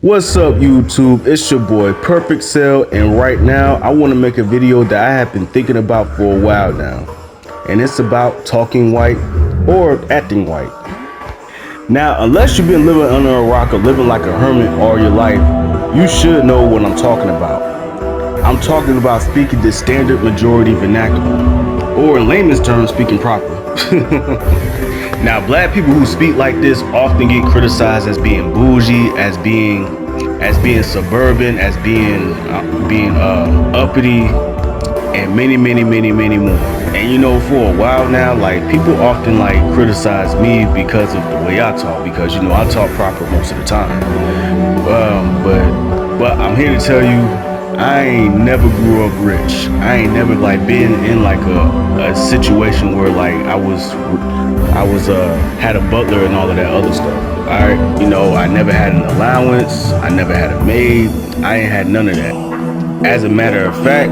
What's up, YouTube? It's your boy Perfect Cell, and right now I want to make a video that I have been thinking about for a while now, and it's about talking white or acting white. Now, unless you've been living under a rock or living like a hermit all your life, you should know what I'm talking about. I'm talking about speaking the standard majority vernacular, or in layman's terms, speaking proper. Now, black people who speak like this often get criticized as being bougie, as being suburban, as being uppity, and many more. And you know, for a while now, like, people often like criticize me because of the way I talk, because you know I talk proper most of the time. But I'm here to tell you, I ain't never grew up rich. I ain't never like been in like a situation where like I was had a butler and all of that other stuff. Alright, you know, I never had an allowance, I never had a maid, I ain't had none of that. As a matter of fact,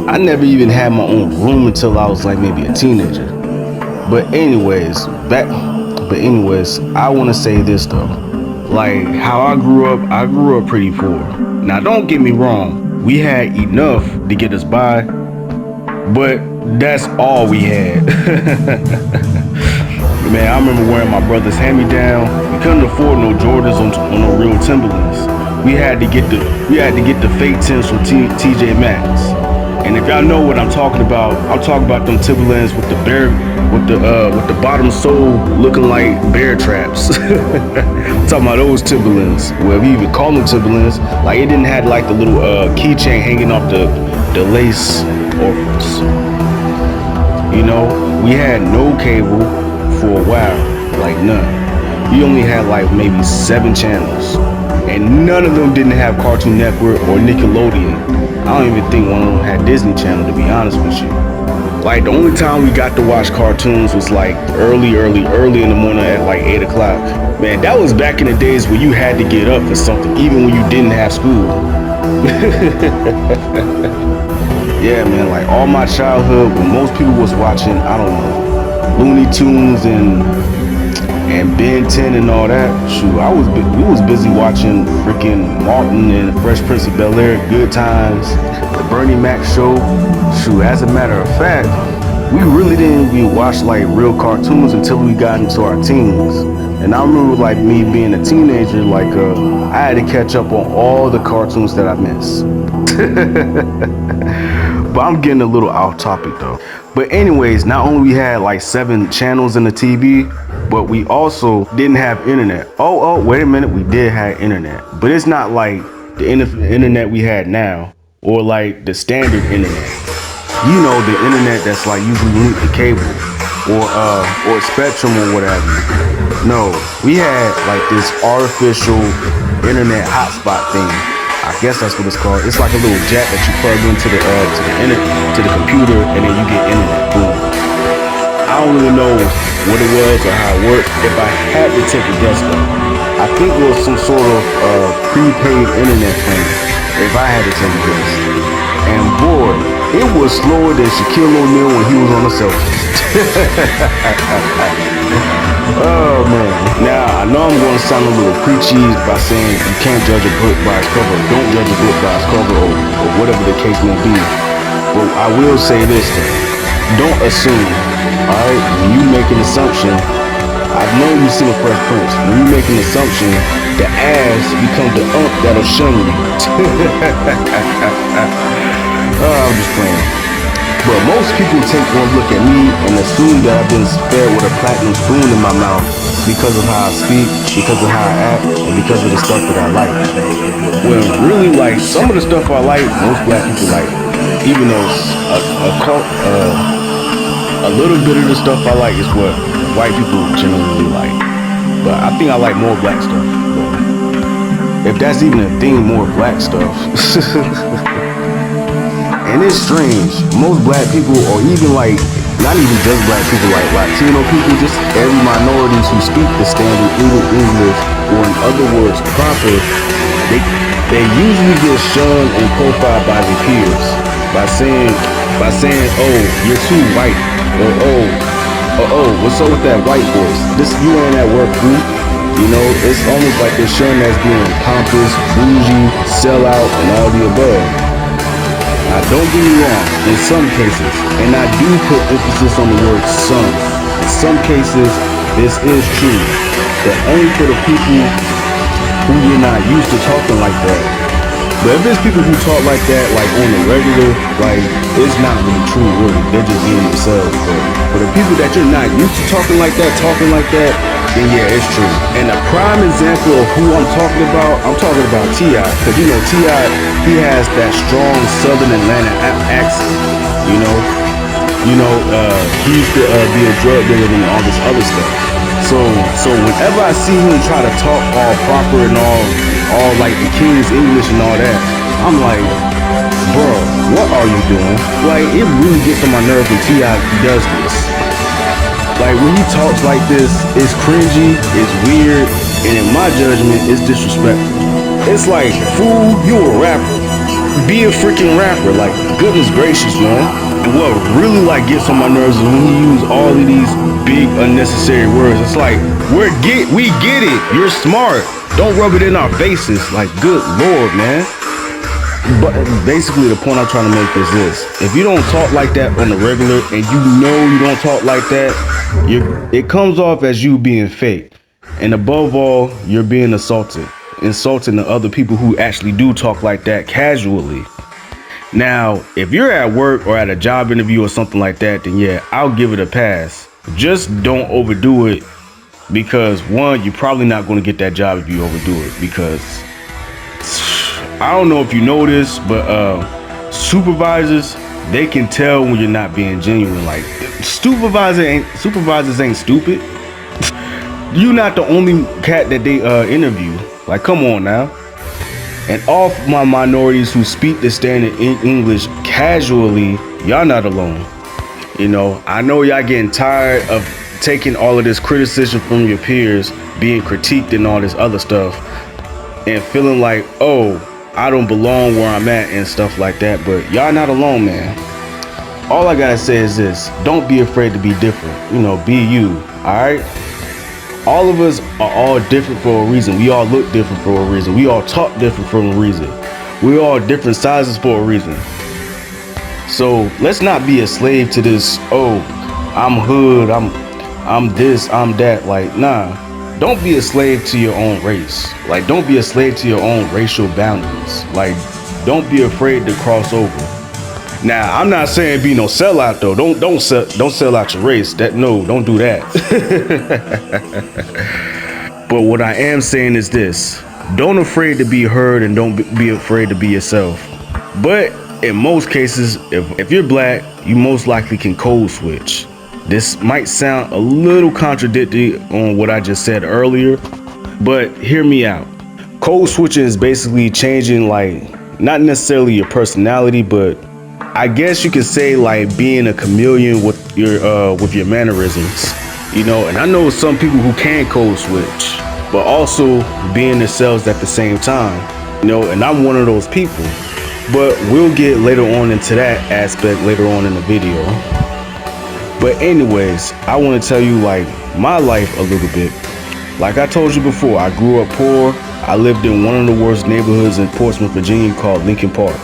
I never even had my own room until I was like maybe a teenager. But anyways, I wanna say this though. Like how I grew up pretty poor. Now don't get me wrong, we had enough to get us by, but that's all we had. Man, I remember wearing my brother's hand-me-down. We couldn't afford no Jordans on no real Timberlands. We had to get the fake Tims from TJ Maxx. And if y'all know what I'm talking about, I'm talking about them Timberlands with the bottom sole looking like bear traps. I'm talking about those Timberlands. Well, we even call them Timberlands. Like it didn't have like the little keychain hanging off the lace orifice. You know, we had no cable for a while, like none. We only had like maybe 7 channels, and none of them didn't have Cartoon Network or Nickelodeon. I don't even think one of them had Disney Channel, to be honest with you. Like the only time we got to watch cartoons was like early in the morning at like 8 o'clock. Man, that was back in the days where you had to get up for something, even when you didn't have school. Yeah, man, like all my childhood, when most people was watching, I don't know, Looney Tunes and Ben 10 and all that. Shoot, we was busy watching freaking Martin and the Fresh Prince of Bel-Air, Good Times, the Bernie Mac show. Shoot, as a matter of fact, we really didn't even watch like real cartoons until we got into our teens. And I remember like me being a teenager, like I had to catch up on all the cartoons that I missed. But I'm getting a little off topic though. But anyways, not only we had like 7 channels in the TV, but we also didn't have internet. Oh, wait a minute, we did have internet. But it's not like the internet we had now, or like the standard internet. You know, the internet that's like usually linked to cable, or Spectrum or whatever. No, we had like this artificial internet hotspot thing. I guess that's what it's called. It's like a little jack that you plug into the computer, and then you get internet. Boom. I don't really know what it was or how it worked. If I had to take a guess though, I think it was some sort of prepaid internet thing. If I had to take a guess. And boy, it was slower than Shaquille O'Neal when he was on the Celtics. Oh man. Now I know I'm gonna sound a little preachy by saying you can't judge a book by its cover. Don't judge a book by its cover, or whatever the case may be. But I will say this though. Don't assume. Alright? When you make an assumption, I've known you've seen a Fresh Prince. When you make an assumption, the ass becomes the that'll shun you. Oh, I'm just playing. But most people take one look at me and assume that I've been spared with a platinum spoon in my mouth because of how I speak, because of how I act, and because of the stuff that I like. Well, really, like, some of the stuff I like, most black people like. Even though a little bit of the stuff I like is what white people generally like. But I think I like more black stuff. But if that's even a thing, more black stuff. And it's strange, most black people, or even like, not even just black people, like Latino people, just every minorities who speak the standard English, or in other words, proper, they usually get shunned and profiled by their peers by saying, oh, you're too white, or oh, what's up with that white voice? You ain't at work, fool. You know, it's almost like they're showing as being pompous, bougie, sellout, and all the above. Now, don't get me wrong, in some cases, and I do put emphasis on the word some. In some cases, this is true, but only for the people who you're not used to talking like that. But if there's people who talk like that, like on the regular, like, it's not really true, really. They're just being themselves. But for the people that you're not used to talking like that, then yeah, it's true. And a prime example of who I'm talking about T.I. Because, you know, T.I., he has that strong Southern Atlanta accent, you know. He used to be a drug dealer and all this other stuff. So whenever I see him try to talk all proper and all like the King's English and all that, I'm like, bro, what are you doing? Like, it really gets on my nerves when T.I. does this. Like, when he talks like this, it's cringy, it's weird, and in my judgment, it's disrespectful. It's like, fool, you a rapper. Be a freaking rapper. Like, goodness gracious, man. And what really like gets on my nerves is when he uses all of these big unnecessary words. It's like, we get it. You're smart. Don't rub it in our faces. Like, good Lord, man. But basically the point I'm trying to make is this. If you don't talk like that on the regular and you know you don't talk like that, it comes off as you being fake. And above all, you're being insulting the other people who actually do talk like that casually. Now, if you're at work or at a job interview or something like that, then yeah, I'll give it a pass. Just don't overdo it, because one, you're probably not going to get that job if you overdo it, because I don't know if you know this, but supervisors, they can tell when you're not being genuine. Like, supervisors ain't stupid. You're not the only cat that they interview. Like, come on now. And all my minorities who speak the standard in English casually, y'all not alone. You know, I know y'all getting tired of taking all of this criticism from your peers, being critiqued and all this other stuff, and feeling like, oh, I don't belong where I'm at and stuff like that. But y'all not alone, man. All I gotta say is this: don't be afraid to be different. You know, be you. All right. All of us are all different for a reason. We all look different for a reason. We all talk different for a reason. We all different sizes for a reason. So let's not be a slave to this, oh, I'm hood, I'm this, I'm that. Like, nah. Don't be a slave to your own race. Like, don't be a slave to your own racial boundaries. Like, don't be afraid to cross over. Now, I'm not saying be no sellout though. Don't sell out your race. Don't do that. But what I am saying is this: don't afraid to be heard and don't be afraid to be yourself. But in most cases, if you're black, you most likely can code switch. This might sound a little contradictory on what I just said earlier, but hear me out. Code switching is basically changing, like, not necessarily your personality, but I guess you could say like being a chameleon with your mannerisms, you know. And I know some people who can code switch, but also being themselves at the same time, you know. And I'm one of those people. But we'll get later on into that aspect later on in the video. But anyways, I want to tell you like my life a little bit. Like I told you before, I grew up poor. I lived in one of the worst neighborhoods in Portsmouth, Virginia called Lincoln Park.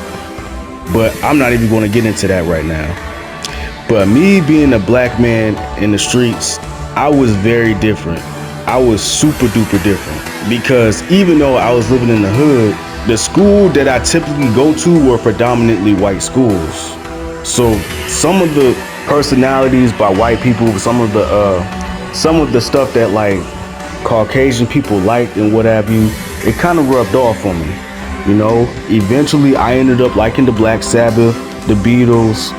But I'm not even going to get into that right now. But me being a black man in the streets, I was very different. I was super duper different. Because even though I was living in the hood, the school that I typically go to were predominantly white schools. So some of the personalities by white people, some of the stuff that like Caucasian people liked and what have you, it kind of rubbed off on me. You know, eventually I ended up liking the Black Sabbath, the Beatles,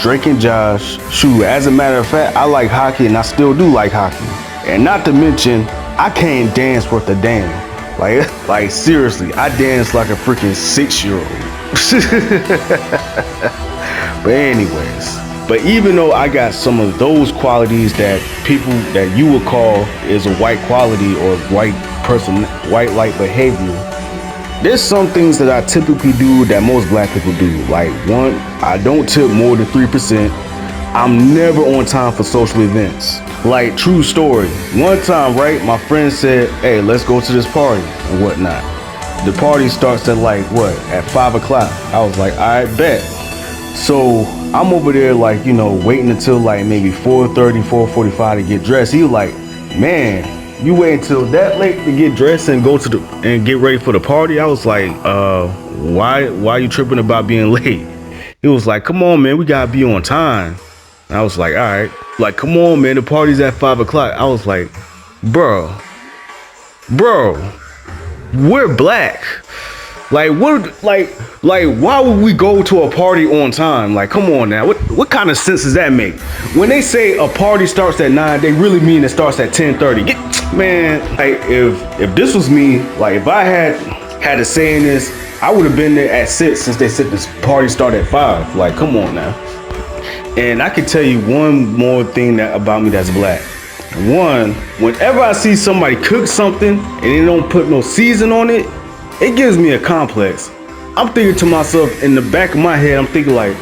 Drake and Josh. Shoot, as a matter of fact, I like hockey and I still do like hockey. And not to mention, I can't dance worth a damn. Like seriously, I dance like a freaking 6-year-old. But anyways, even though I got some of those qualities that people that you would call is a white quality or white like behavior, there's some things that I typically do that most black people do. Like, one, I don't tip more than 3%. I'm never on time for social events. Like, true story. One time, right, my friend said, hey, let's go to this party and whatnot. The party starts at like, what, at 5 o'clock. I was like, all right, bet. So I'm over there like, you know, waiting until like maybe 4:30, 4:45 to get dressed. He was like, man, you wait until that late to get dressed and go to and get ready for the party? I was like, why you tripping about being late? He was like, come on, man, we gotta be on time. I was like, all right. Like, come on, man, the party's at 5 o'clock. I was like, bro, we're black. Like, what, like, why would we go to a party on time? Like, come on now, what kind of sense does that make? When they say a party starts at 9, they really mean it starts at 10:30. Man, like, if this was me, like, if I had a say in this, I would have been there at 6 since they said this party started at 5. Like, come on now. And I can tell you one more thing about me that's black. One, whenever I see somebody cook something and they don't put no season on it, it gives me a complex. I'm thinking to myself, in the back of my head, I'm thinking like,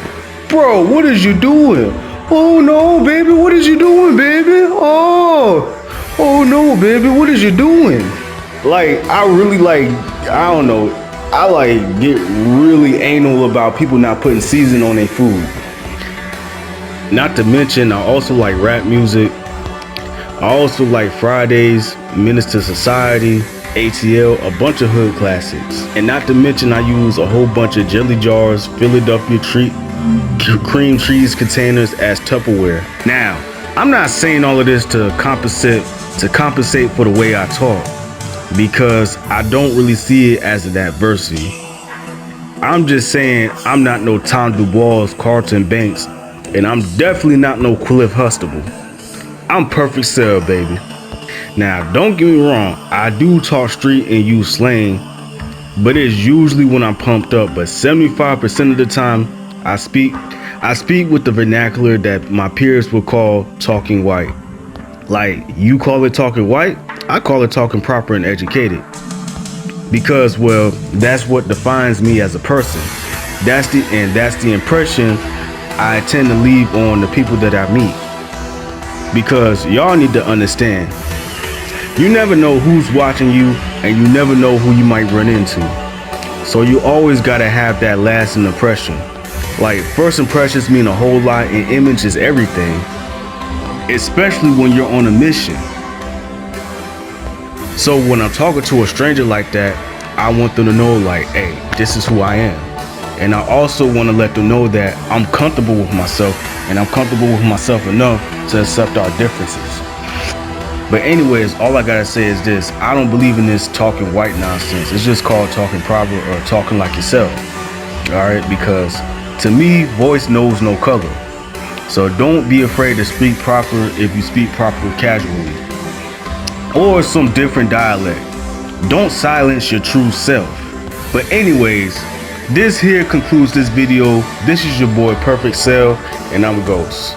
bro, what is you doing? Oh no, baby, what is you doing, baby? Oh no, baby, what is you doing? Like, I really like, I don't know, I like get really anal about people not putting season on their food. Not to mention, I also like rap music. I also like Fridays, Menace to Society, ATL, a bunch of hood classics. And not to mention, I use a whole bunch of jelly jars, Philadelphia cream cheese containers as Tupperware. Now, I'm not saying all of this to compensate for the way I talk, because I don't really see it as an adversity. I'm just saying I'm not no Tom Dubois, Carlton Banks, and I'm definitely not no Cliff Huxtable. I'm Perfect Cell, baby. Now, don't get me wrong, I do talk street and use slang, but it's usually when I'm pumped up. But 75% of the time, I speak with the vernacular that my peers would call talking white. Like, you call it talking white, I call it talking proper and educated. Because, well, that's what defines me as a person. That's the impression I tend to leave on the people that I meet. Because y'all need to understand, you never know who's watching you, and you never know who you might run into. So you always gotta have that lasting impression. Like, first impressions mean a whole lot, and image is everything. Especially when you're on a mission. So when I'm talking to a stranger like that, I want them to know, like, hey, this is who I am. And I also want to let them know that I'm comfortable with myself, and I'm comfortable with myself enough to accept our differences. But anyways, all I gotta say is this: I don't believe in this talking white nonsense. It's just called talking proper or talking like yourself. Alright, because to me, voice knows no color. So don't be afraid to speak proper if you speak proper casually. Or some different dialect. Don't silence your true self. But anyways, this here concludes this video. This is your boy Perfect Cell, and I'm Ghost.